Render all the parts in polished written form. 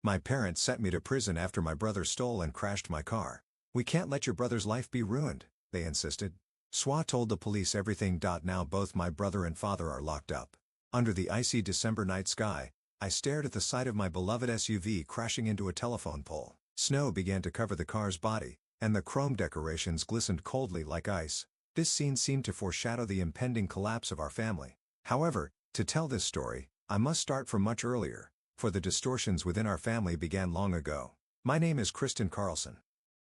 My parents sent me to prison after my brother stole and crashed my car. We can't let your brother's life be ruined, they insisted. SWA told the police everything. Now both my brother and father are locked up. Under the icy December night sky, I stared at the sight of my beloved SUV crashing into a telephone pole. Snow began to cover the car's body, and the chrome decorations glistened coldly like ice. This scene seemed to foreshadow the impending collapse of our family. However, to tell this story, I must start from much earlier, for the distortions within our family began long ago. My name is Kristen Carlson.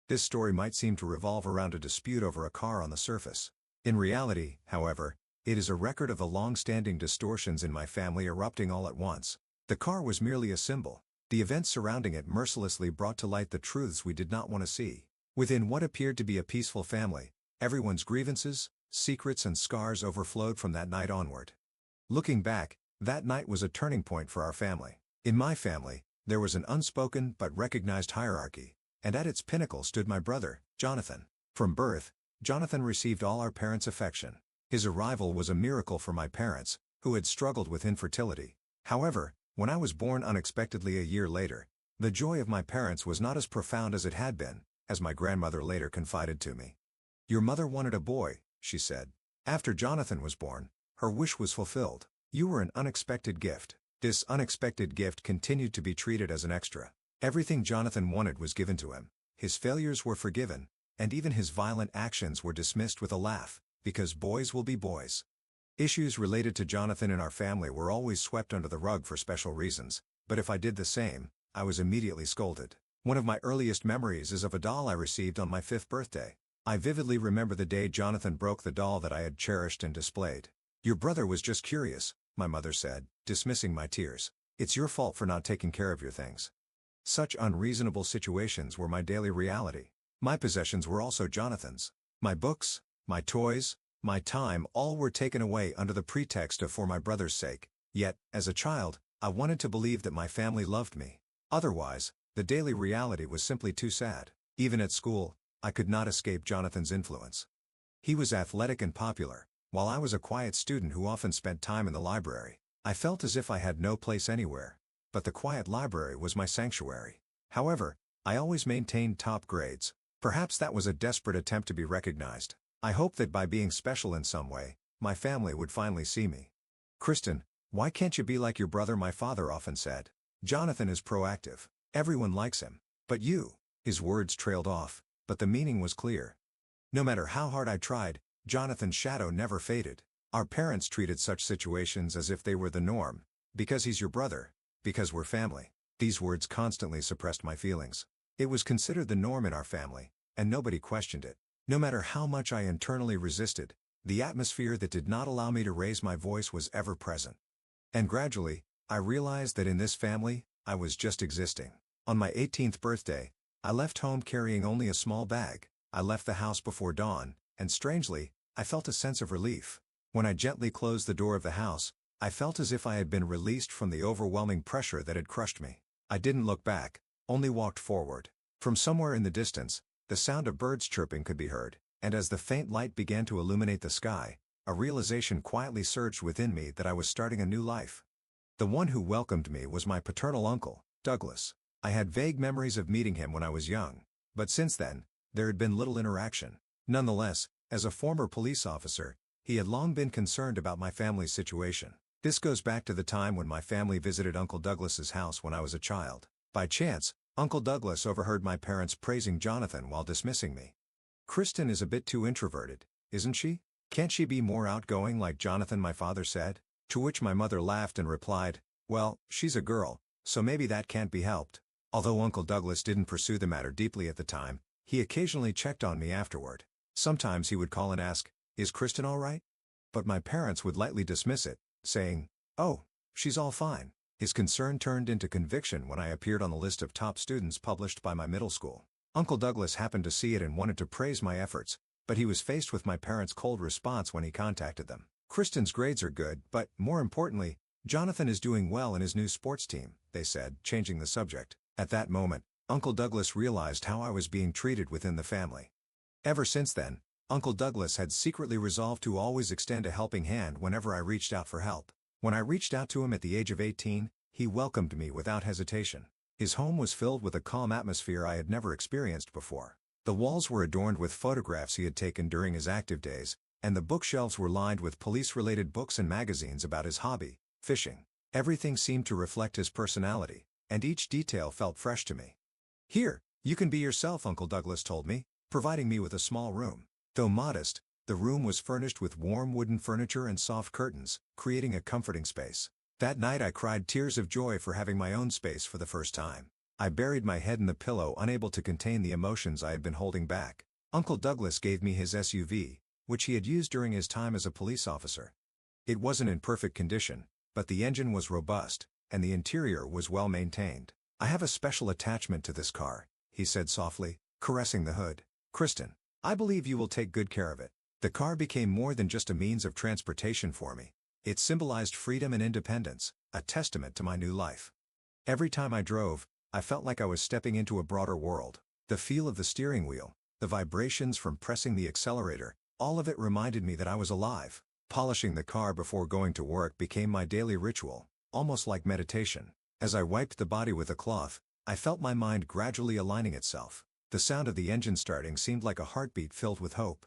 This story might seem to revolve around a dispute over a car on the surface. In reality, however, it is a record of the long-standing distortions in my family erupting all at once. The car was merely a symbol. The events surrounding it mercilessly brought to light the truths we did not want to see. Within what appeared to be a peaceful family, everyone's grievances, secrets and scars overflowed from that night onward. Looking back, that night was a turning point for our family. In my family, there was an unspoken but recognized hierarchy, and at its pinnacle stood my brother, Jonathan. From birth, Jonathan received all our parents' affection. His arrival was a miracle for my parents, who had struggled with infertility. However, when I was born unexpectedly a year later, the joy of my parents was not as profound as it had been, as my grandmother later confided to me. "Your mother wanted a boy," she said. "After Jonathan was born, her wish was fulfilled. You were an unexpected gift." This unexpected gift continued to be treated as an extra. Everything Jonathan wanted was given to him. His failures were forgiven, and even his violent actions were dismissed with a laugh, because boys will be boys. Issues related to Jonathan in our family were always swept under the rug for special reasons, but if I did the same, I was immediately scolded. One of my earliest memories is of a doll I received on my 5th birthday. I vividly remember the day Jonathan broke the doll that I had cherished and displayed. "Your brother was just curious," my mother said, dismissing my tears. "It's your fault for not taking care of your things." Such unreasonable situations were my daily reality. My possessions were also Jonathan's. My books, my toys, my time, all were taken away under the pretext of for my brother's sake. Yet, as a child, I wanted to believe that my family loved me. Otherwise, the daily reality was simply too sad. Even at school, I could not escape Jonathan's influence. He was athletic and popular, while I was a quiet student who often spent time in the library. I felt as if I had no place anywhere. But the quiet library was my sanctuary. However, I always maintained top grades. Perhaps that was a desperate attempt to be recognized. I hoped that by being special in some way, my family would finally see me. "Kristen, why can't you be like your brother?" my father often said. "Jonathan is proactive. Everyone likes him. But you..." His words trailed off, but the meaning was clear. No matter how hard I tried, Jonathan's shadow never faded. Our parents treated such situations as if they were the norm. "Because he's your brother. Because we're family." These words constantly suppressed my feelings. It was considered the norm in our family, and nobody questioned it. No matter how much I internally resisted, the atmosphere that did not allow me to raise my voice was ever present. And gradually, I realized that in this family, I was just existing. On my 18th birthday, I left home carrying only a small bag. I left the house before dawn, and strangely, I felt a sense of relief. When I gently closed the door of the house, I felt as if I had been released from the overwhelming pressure that had crushed me. I didn't look back, only walked forward. From somewhere in the distance, the sound of birds chirping could be heard, and as the faint light began to illuminate the sky, a realization quietly surged within me that I was starting a new life. The one who welcomed me was my paternal uncle, Douglas. I had vague memories of meeting him when I was young, but since then, there had been little interaction. Nonetheless, as a former police officer, he had long been concerned about my family's situation. This goes back to the time when my family visited Uncle Douglas's house when I was a child. By chance, Uncle Douglas overheard my parents praising Jonathan while dismissing me. "Kristen is a bit too introverted, isn't she? Can't she be more outgoing like Jonathan?" my father said. To which my mother laughed and replied, "Well, she's a girl, so maybe that can't be helped." Although Uncle Douglas didn't pursue the matter deeply at the time, he occasionally checked on me afterward. Sometimes he would call and ask, "Is Kristen all right?" But my parents would lightly dismiss it, saying, "Oh, she's all fine." His concern turned into conviction when I appeared on the list of top students published by my middle school. Uncle Douglas happened to see it and wanted to praise my efforts, but he was faced with my parents' cold response when he contacted them. "Kristen's grades are good, but, more importantly, Jonathan is doing well in his new sports team," they said, changing the subject. At that moment, Uncle Douglas realized how I was being treated within the family. Ever since then, Uncle Douglas had secretly resolved to always extend a helping hand whenever I reached out for help. When I reached out to him at the age of 18, he welcomed me without hesitation. His home was filled with a calm atmosphere I had never experienced before. The walls were adorned with photographs he had taken during his active days, and the bookshelves were lined with police-related books and magazines about his hobby, fishing. Everything seemed to reflect his personality, and each detail felt fresh to me. "Here, you can be yourself," Uncle Douglas told me, providing me with a small room. Though modest, the room was furnished with warm wooden furniture and soft curtains, creating a comforting space. That night I cried tears of joy for having my own space for the first time. I buried my head in the pillow, unable to contain the emotions I had been holding back. Uncle Douglas gave me his SUV, which he had used during his time as a police officer. It wasn't in perfect condition, but the engine was robust, and the interior was well maintained. "I have a special attachment to this car," he said softly, caressing the hood. "Kristen, I believe you will take good care of it." The car became more than just a means of transportation for me. It symbolized freedom and independence, a testament to my new life. Every time I drove, I felt like I was stepping into a broader world. The feel of the steering wheel, the vibrations from pressing the accelerator, all of it reminded me that I was alive. Polishing the car before going to work became my daily ritual, almost like meditation. As I wiped the body with a cloth, I felt my mind gradually aligning itself. The sound of the engine starting seemed like a heartbeat filled with hope.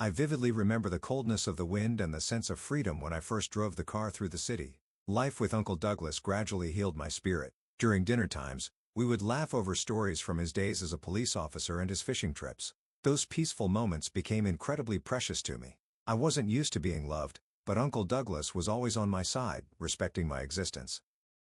I vividly remember the coldness of the wind and the sense of freedom when I first drove the car through the city. Life with Uncle Douglas gradually healed my spirit. During dinner times, we would laugh over stories from his days as a police officer and his fishing trips. Those peaceful moments became incredibly precious to me. I wasn't used to being loved, but Uncle Douglas was always on my side, respecting my existence.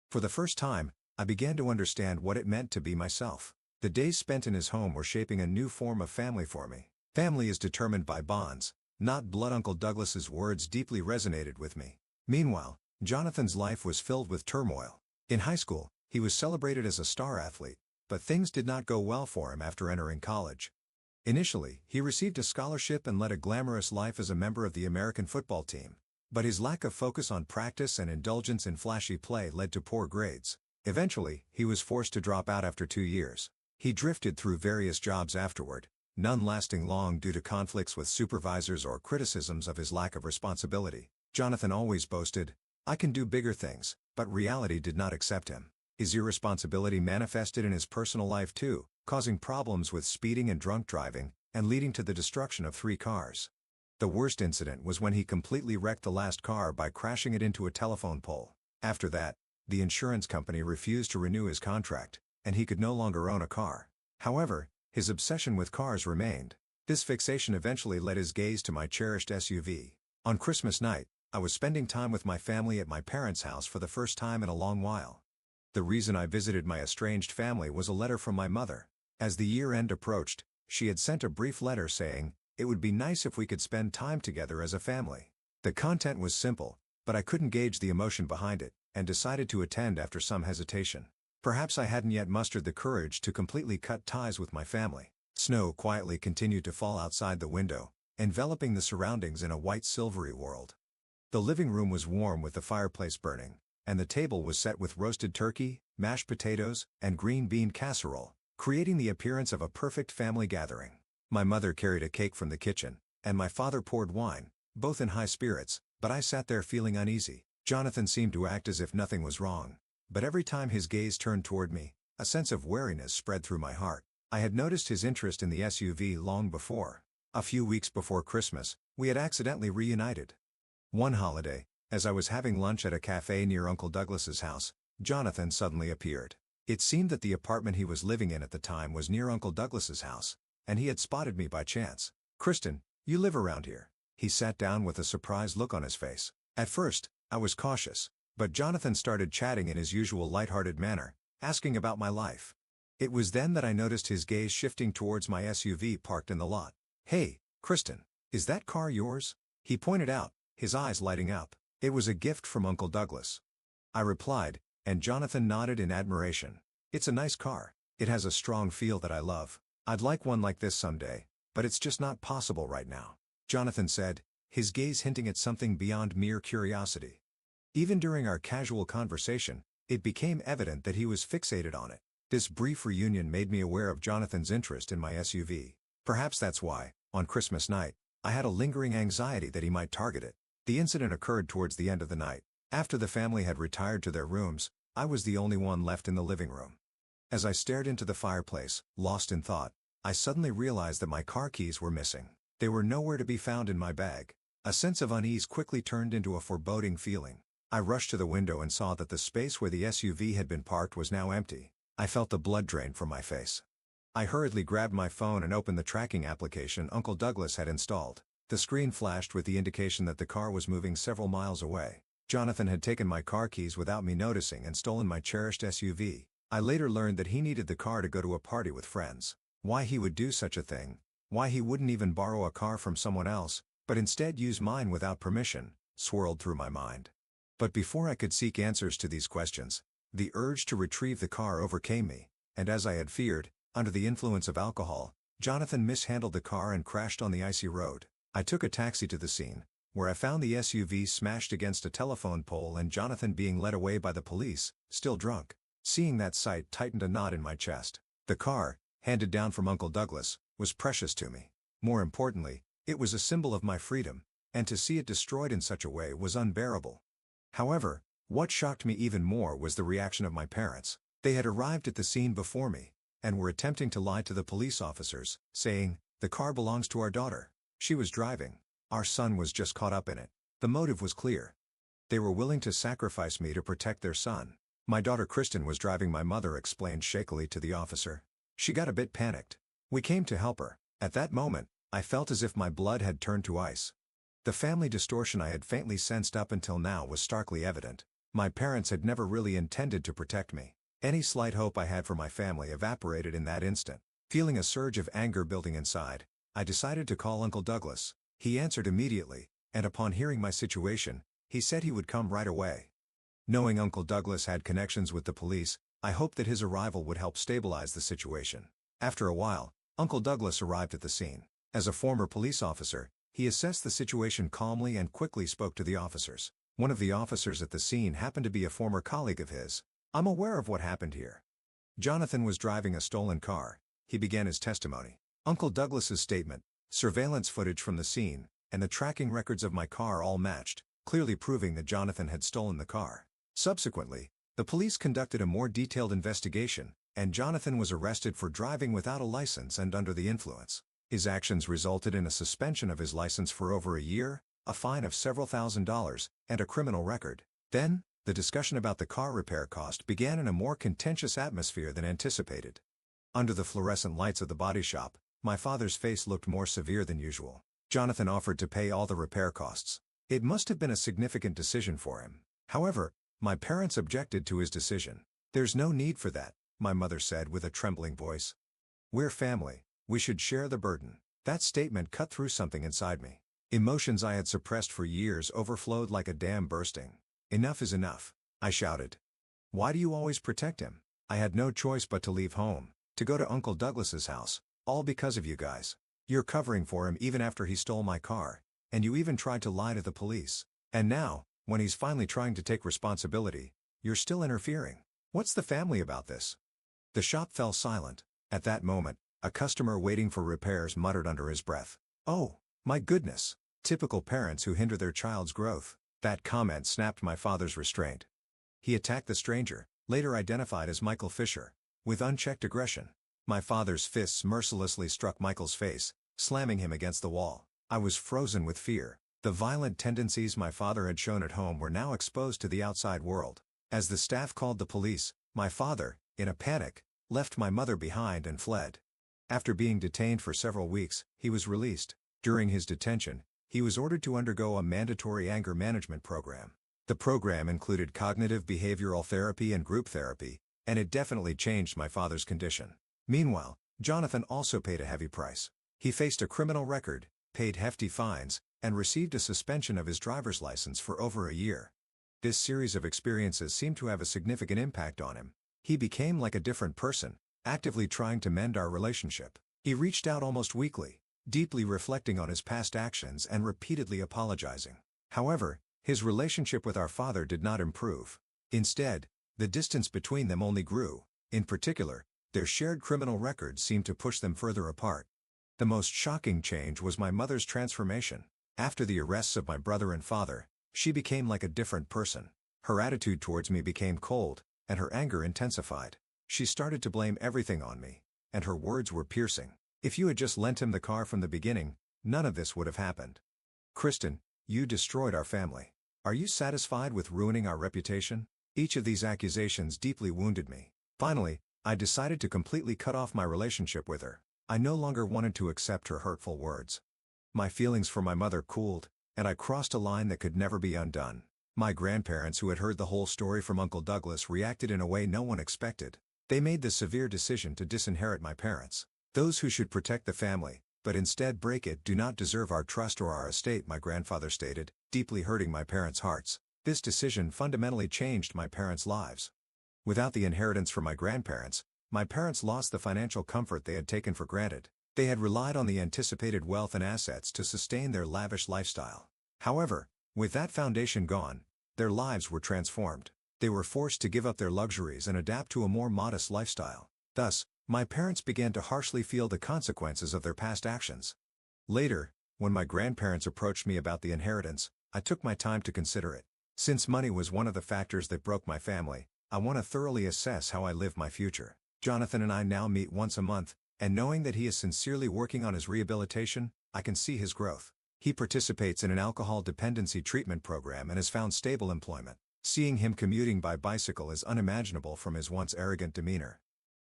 For the first time, I began to understand what it meant to be myself. The days spent in his home were shaping a new form of family for me. "Family is determined by bonds, not blood." Uncle Douglas's words deeply resonated with me. Meanwhile, Jonathan's life was filled with turmoil. In high school, he was celebrated as a star athlete, but things did not go well for him after entering college. Initially, he received a scholarship and led a glamorous life as a member of the American football team. But his lack of focus on practice and indulgence in flashy play led to poor grades. Eventually, he was forced to drop out after 2 years. He drifted through various jobs afterward, none lasting long due to conflicts with supervisors or criticisms of his lack of responsibility. Jonathan always boasted, "I can do bigger things," but reality did not accept him. His irresponsibility manifested in his personal life too, causing problems with speeding and drunk driving, and leading to the destruction of 3 cars. The worst incident was when he completely wrecked the last car by crashing it into a telephone pole. After that, the insurance company refused to renew his contract, and he could no longer own a car. However, his obsession with cars remained. This fixation eventually led his gaze to my cherished SUV. On Christmas night, I was spending time with my family at my parents' house for the first time in a long while. The reason I visited my estranged family was a letter from my mother. As the year-end approached, she had sent a brief letter saying, "It would be nice if we could spend time together as a family." The content was simple, but I couldn't gauge the emotion behind it, and decided to attend after some hesitation. Perhaps I hadn't yet mustered the courage to completely cut ties with my family. Snow quietly continued to fall outside the window, enveloping the surroundings in a white silvery world. The living room was warm with the fireplace burning, and the table was set with roasted turkey, mashed potatoes, and green bean casserole, creating the appearance of a perfect family gathering. My mother carried a cake from the kitchen, and my father poured wine, both in high spirits, but I sat there feeling uneasy. Jonathan seemed to act as if nothing was wrong, but every time his gaze turned toward me, a sense of wariness spread through my heart. I had noticed his interest in the SUV long before. A few weeks before Christmas, we had accidentally reunited. One holiday, as I was having lunch at a cafe near Uncle Douglas's house, Jonathan suddenly appeared. It seemed that the apartment he was living in at the time was near Uncle Douglas's house, and he had spotted me by chance. "Kristen, you live around here." He sat down with a surprised look on his face. At first, I was cautious, but Jonathan started chatting in his usual lighthearted manner, asking about my life. It was then that I noticed his gaze shifting towards my SUV parked in the lot. "Hey, Kristen, is that car yours?" he pointed out, his eyes lighting up. "It was a gift from Uncle Douglas," I replied, and Jonathan nodded in admiration. "It's a nice car. It has a strong feel that I love. I'd like one like this someday, but it's just not possible right now," Jonathan said, his gaze hinting at something beyond mere curiosity. Even during our casual conversation, it became evident that he was fixated on it. This brief reunion made me aware of Jonathan's interest in my SUV. Perhaps that's why, on Christmas night, I had a lingering anxiety that he might target it. The incident occurred towards the end of the night. After the family had retired to their rooms, I was the only one left in the living room. As I stared into the fireplace, lost in thought, I suddenly realized that my car keys were missing. They were nowhere to be found in my bag. A sense of unease quickly turned into a foreboding feeling. I rushed to the window and saw that the space where the SUV had been parked was now empty. I felt the blood drain from my face. I hurriedly grabbed my phone and opened the tracking application Uncle Douglas had installed. The screen flashed with the indication that the car was moving several miles away. Jonathan had taken my car keys without me noticing and stolen my cherished SUV. I later learned that he needed the car to go to a party with friends. Why he would do such a thing, why he wouldn't even borrow a car from someone else, but instead use mine without permission, swirled through my mind. But before I could seek answers to these questions, the urge to retrieve the car overcame me, and as I had feared, under the influence of alcohol, Jonathan mishandled the car and crashed on the icy road. I took a taxi to the scene, where I found the SUV smashed against a telephone pole and Jonathan being led away by the police, still drunk. Seeing that sight tightened a knot in my chest. The car, handed down from Uncle Douglas, was precious to me. More importantly, it was a symbol of my freedom, and to see it destroyed in such a way was unbearable. However, what shocked me even more was the reaction of my parents. They had arrived at the scene before me, and were attempting to lie to the police officers, saying, "The car belongs to our daughter. She was driving. Our son was just caught up in it." The motive was clear. They were willing to sacrifice me to protect their son. "My daughter Kristen was driving," my mother explained shakily to the officer. "She got a bit panicked. We came to help her." At that moment, I felt as if my blood had turned to ice. The family distortion I had faintly sensed up until now was starkly evident. My parents had never really intended to protect me. Any slight hope I had for my family evaporated in that instant. Feeling a surge of anger building inside, I decided to call Uncle Douglas. He answered immediately, and upon hearing my situation, he said he would come right away. Knowing Uncle Douglas had connections with the police, I hoped that his arrival would help stabilize the situation. After a while, Uncle Douglas arrived at the scene. As a former police officer, he assessed the situation calmly and quickly spoke to the officers. One of the officers at the scene happened to be a former colleague of his. "I'm aware of what happened here. Jonathan was driving a stolen car," he began his testimony. Uncle Douglas's statement, surveillance footage from the scene, and the tracking records of my car all matched, clearly proving that Jonathan had stolen the car. Subsequently, the police conducted a more detailed investigation, and Jonathan was arrested for driving without a license and under the influence. His actions resulted in a suspension of his license for over a year, a fine of several $1,000s, and a criminal record. Then, the discussion about the car repair cost began in a more contentious atmosphere than anticipated. Under the fluorescent lights of the body shop, my father's face looked more severe than usual. Jonathan offered to pay all the repair costs. It must have been a significant decision for him. However, my parents objected to his decision. "There's no need for that," my mother said with a trembling voice. "We're family. We should share the burden." That statement cut through something inside me. Emotions I had suppressed for years overflowed like a dam bursting. "Enough is enough," I shouted. "Why do you always protect him?" I had no choice but to leave home, to go to Uncle Douglas's house, all because of you guys. You're covering for him even after he stole my car, and you even tried to lie to the police. And now, when he's finally trying to take responsibility, you're still interfering. What's the family about this?" The shop fell silent. At that moment, a customer waiting for repairs muttered under his breath, "Oh, my goodness." Typical parents who hinder their child's growth. That comment snapped my father's restraint. He attacked the stranger, later identified as Michael Fisher, with unchecked aggression. My father's fists mercilessly struck Michael's face, slamming him against the wall. I was frozen with fear. The violent tendencies my father had shown at home were now exposed to the outside world. As the staff called the police, my father, in a panic, left my mother behind and fled. After being detained for several weeks, he was released. During his detention, he was ordered to undergo a mandatory anger management program. The program included cognitive behavioral therapy and group therapy, and it definitely changed my father's condition. Meanwhile, Jonathan also paid a heavy price. He faced a criminal record, paid hefty fines, and received a suspension of his driver's license for over a year. This series of experiences seemed to have a significant impact on him. He became like a different person, actively trying to mend our relationship. He reached out almost weekly, deeply reflecting on his past actions and repeatedly apologizing. However, his relationship with our father did not improve. Instead, the distance between them only grew. In particular, their shared criminal records seemed to push them further apart. The most shocking change was my mother's transformation. After the arrests of my brother and father, she became like a different person. Her attitude towards me became cold, and her anger intensified. She started to blame everything on me, and her words were piercing. If you had just lent him the car from the beginning, none of this would have happened. Kristen, you destroyed our family. Are you satisfied with ruining our reputation? Each of these accusations deeply wounded me. Finally, I decided to completely cut off my relationship with her. I no longer wanted to accept her hurtful words. My feelings for my mother cooled, and I crossed a line that could never be undone. My grandparents, who had heard the whole story from Uncle Douglas, reacted in a way no one expected. They made the severe decision to disinherit my parents. Those who should protect the family, but instead break it, do not deserve our trust or our estate, my grandfather stated, deeply hurting my parents' hearts. This decision fundamentally changed my parents' lives. Without the inheritance from my grandparents, my parents lost the financial comfort they had taken for granted. They had relied on the anticipated wealth and assets to sustain their lavish lifestyle. However, with that foundation gone, their lives were transformed. They were forced to give up their luxuries and adapt to a more modest lifestyle. Thus, my parents began to harshly feel the consequences of their past actions. Later, when my grandparents approached me about the inheritance, I took my time to consider it. Since money was one of the factors that broke my family, I want to thoroughly assess how I live my future. Jonathan and I now meet once a month, and knowing that he is sincerely working on his rehabilitation, I can see his growth. He participates in an alcohol dependency treatment program and has found stable employment. Seeing him commuting by bicycle is unimaginable from his once arrogant demeanor.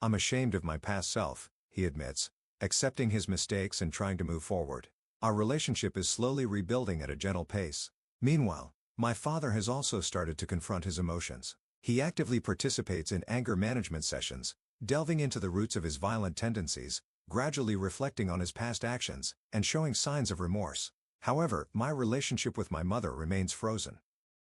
I'm ashamed of my past self, he admits, accepting his mistakes and trying to move forward. Our relationship is slowly rebuilding at a gentle pace. Meanwhile, my father has also started to confront his emotions. He actively participates in anger management sessions, delving into the roots of his violent tendencies, gradually reflecting on his past actions, and showing signs of remorse. However, my relationship with my mother remains frozen.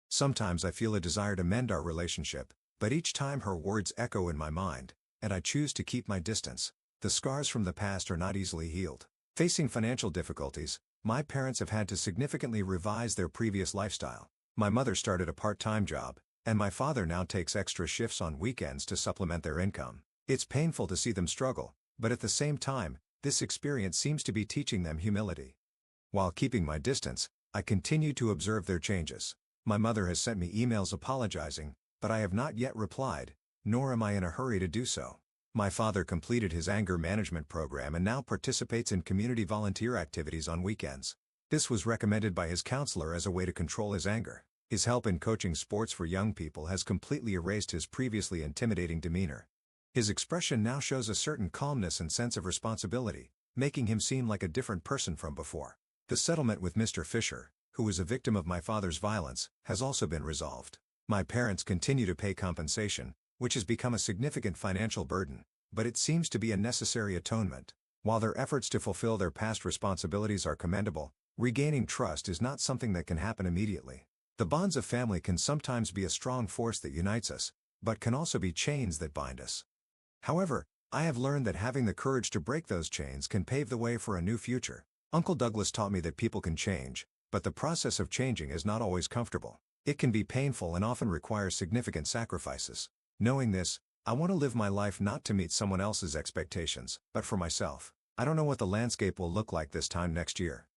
Sometimes I feel a desire to mend our relationship, but each time her words echo in my mind, and I choose to keep my distance. The scars from the past are not easily healed. Facing financial difficulties, my parents have had to significantly revise their previous lifestyle. My mother started a part-time job, and my father now takes extra shifts on weekends to supplement their income. It's painful to see them struggle, but at the same time, this experience seems to be teaching them humility. While keeping my distance, I continue to observe their changes. My mother has sent me emails apologizing, but I have not yet replied, nor am I in a hurry to do so. My father completed his anger management program and now participates in community volunteer activities on weekends. This was recommended by his counselor as a way to control his anger. His help in coaching sports for young people has completely erased his previously intimidating demeanor. His expression now shows a certain calmness and sense of responsibility, making him seem like a different person from before. The settlement with Mr. Fisher, who was a victim of my father's violence, has also been resolved. My parents continue to pay compensation, which has become a significant financial burden, but it seems to be a necessary atonement. While their efforts to fulfill their past responsibilities are commendable, regaining trust is not something that can happen immediately. The bonds of family can sometimes be a strong force that unites us, but can also be chains that bind us. However, I have learned that having the courage to break those chains can pave the way for a new future. Uncle Douglas taught me that people can change, but the process of changing is not always comfortable. It can be painful and often requires significant sacrifices. Knowing this, I want to live my life not to meet someone else's expectations, but for myself. I don't know what the landscape will look like this time next year.